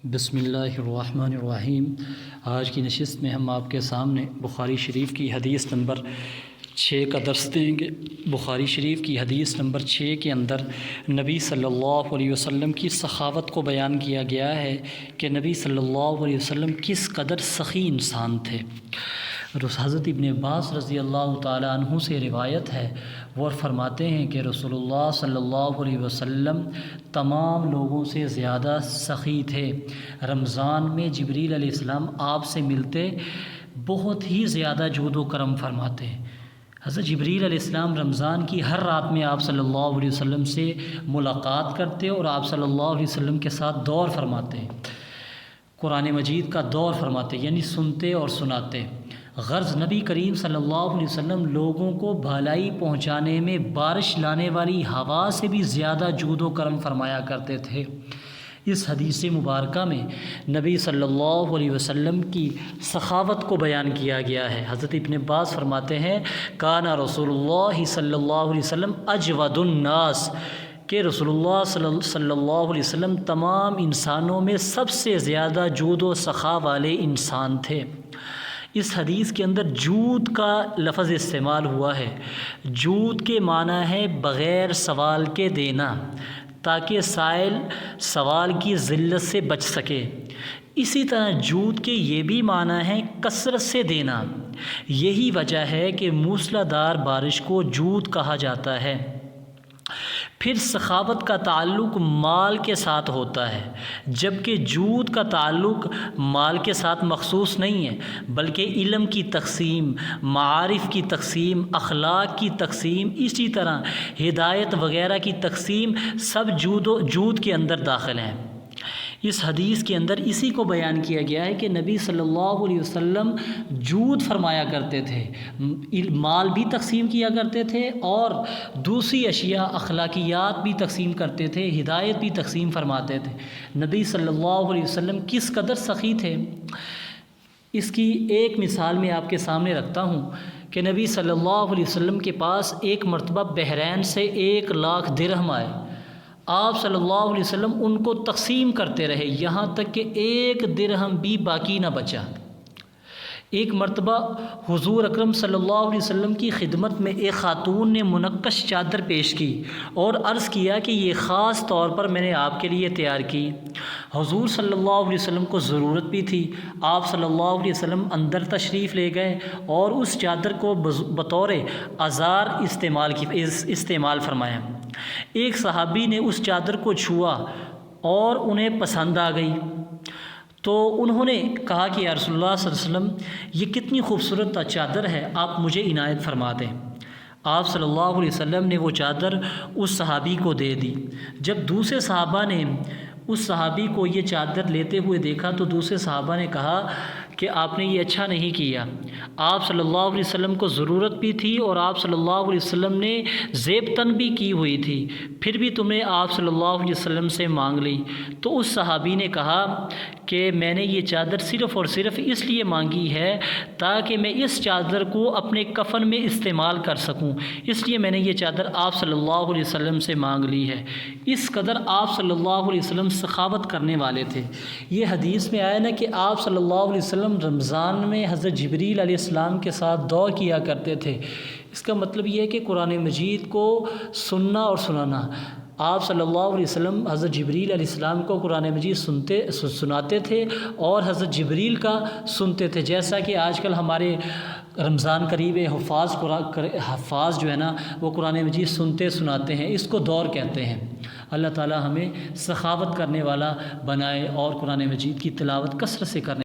بسم اللہ الرحمن الرحیم۔ آج کی نشست میں ہم آپ کے سامنے بخاری شریف کی حدیث نمبر 6 کا درس دیں گے۔ بخاری شریف کی حدیث نمبر 6 کے اندر نبی صلی اللہ علیہ وسلم کی سخاوت کو بیان کیا گیا ہے کہ نبی صلی اللہ علیہ وسلم کس قدر سخی انسان تھے۔ حضرت ابن عباس رضی اللہ تعالیٰ عنہ سے روایت ہے، وہ فرماتے ہیں کہ رسول اللہ صلی اللہ علیہ وسلم تمام لوگوں سے زیادہ سخی تھے۔ رمضان میں جبریل علیہ السلام آپ سے ملتے بہت ہی زیادہ جود و کرم فرماتے ہیں۔ حضرت جبریل علیہ السلام رمضان کی ہر رات میں آپ صلی اللہ علیہ وسلم سے ملاقات کرتے اور آپ صلی اللہ علیہ وسلم کے ساتھ دور فرماتے ہیں، قرآن مجید کا دور فرماتے یعنی سنتے اور سناتے۔ غرض نبی کریم صلی اللہ علیہ وسلم لوگوں کو بھلائی پہنچانے میں بارش لانے والی ہوا سے بھی زیادہ جود و کرم فرمایا کرتے تھے۔ اس حدیث مبارکہ میں نبی صلی اللہ علیہ وسلم کی سخاوت کو بیان کیا گیا ہے۔ حضرت ابن عباس فرماتے ہیں، کان رسول اللہ صلی اللہ علیہ وسلم اجود الناس، کہ رسول اللہ صلی اللہ علیہ وسلم تمام انسانوں میں سب سے زیادہ جود و سخا والے انسان تھے۔ اس حدیث کے اندر جود کا لفظ استعمال ہوا ہے۔ جود کے معنی ہے بغیر سوال کے دینا، تاکہ سائل سوال کی ذلت سے بچ سکے۔ اسی طرح جود کے یہ بھی معنی ہے کثرت سے دینا۔ یہی وجہ ہے کہ موسلا دھار بارش کو جود کہا جاتا ہے۔ پھر سخاوت کا تعلق مال کے ساتھ ہوتا ہے، جبکہ جود کا تعلق مال کے ساتھ مخصوص نہیں ہے، بلکہ علم کی تقسیم، معارف کی تقسیم، اخلاق کی تقسیم، اسی طرح ہدایت وغیرہ کی تقسیم سب جود کے اندر داخل ہیں۔ اس حدیث کے اندر اسی کو بیان کیا گیا ہے کہ نبی صلی اللہ علیہ وسلم جود فرمایا کرتے تھے، مال بھی تقسیم کیا کرتے تھے اور دوسری اشیاء اخلاقیات بھی تقسیم کرتے تھے، ہدایت بھی تقسیم فرماتے تھے۔ نبی صلی اللہ علیہ وسلم کس قدر سخی تھے، اس کی ایک مثال میں آپ کے سامنے رکھتا ہوں کہ نبی صلی اللہ علیہ وسلم کے پاس ایک مرتبہ بحرین سے 1,00,000 درہم آئے۔ آپ صلی اللہ علیہ وسلم ان کو تقسیم کرتے رہے یہاں تک کہ 1 درہم بھی باقی نہ بچا۔ ایک مرتبہ حضور اکرم صلی اللہ علیہ وسلم کی خدمت میں ایک خاتون نے منقش چادر پیش کی اور عرض کیا کہ یہ خاص طور پر میں نے آپ کے لیے تیار کی۔ حضور صلی اللہ علیہ وسلم کو ضرورت بھی تھی۔ آپ صلی اللہ علیہ وسلم اندر تشریف لے گئے اور اس چادر کو بطور عذار استعمال فرمایا۔ ایک صحابی نے اس چادر کو چھوا اور انہیں پسند آ گئی، تو انہوں نے کہا کہ یا رسول اللہ صلی اللہ علیہ وسلم یہ کتنی خوبصورت چادر ہے، آپ مجھے عنایت فرما دیں۔ آپ صلی اللہ علیہ وسلم نے وہ چادر اس صحابی کو دے دی۔ جب دوسرے صحابہ نے اس صحابی کو یہ چادر لیتے ہوئے دیکھا تو دوسرے صحابہ نے کہا کہ آپ نے یہ اچھا نہیں کیا، آپ صلی اللہ علیہ وسلم کو ضرورت بھی تھی اور آپ صلی اللہ علیہ وسلم نے زیب تن بھی کی ہوئی تھی، پھر بھی تم نے آپ صلی اللہ علیہ وسلم سے مانگ لی۔ تو اس صحابی نے کہا کہ میں نے یہ چادر صرف اور صرف اس لیے مانگی ہے تاکہ میں اس چادر کو اپنے کفن میں استعمال کر سکوں، اس لیے میں نے یہ چادر آپ صلی اللہ علیہ وسلم سے مانگ لی ہے۔ اس قدر آپ صلی اللہ علیہ وسلم سخاوت کرنے والے تھے۔ یہ حدیث میں آیا نا کہ آپ صلی اللہ علیہ وسلم رمضان میں حضرت جبریل علیہ السلام کے ساتھ دور کیا کرتے تھے۔ اس کا مطلب یہ ہے کہ قرآن مجید کو سننا اور سنانا۔ آپ صلی اللہ علیہ وسلم حضرت جبریل علیہ السلام کو قرآن مجید سناتے تھے اور حضرت جبریل کا سنتے تھے، جیسا کہ آج کل ہمارے رمضان قریب ہے، حفاظ جو ہے نا وہ قرآن مجید سنتے سناتے ہیں، اس کو دور کہتے ہیں۔ اللہ تعالی ہمیں سخاوت کرنے والا بنائے اور قرآن مجید کی تلاوت کثرت سے کرنے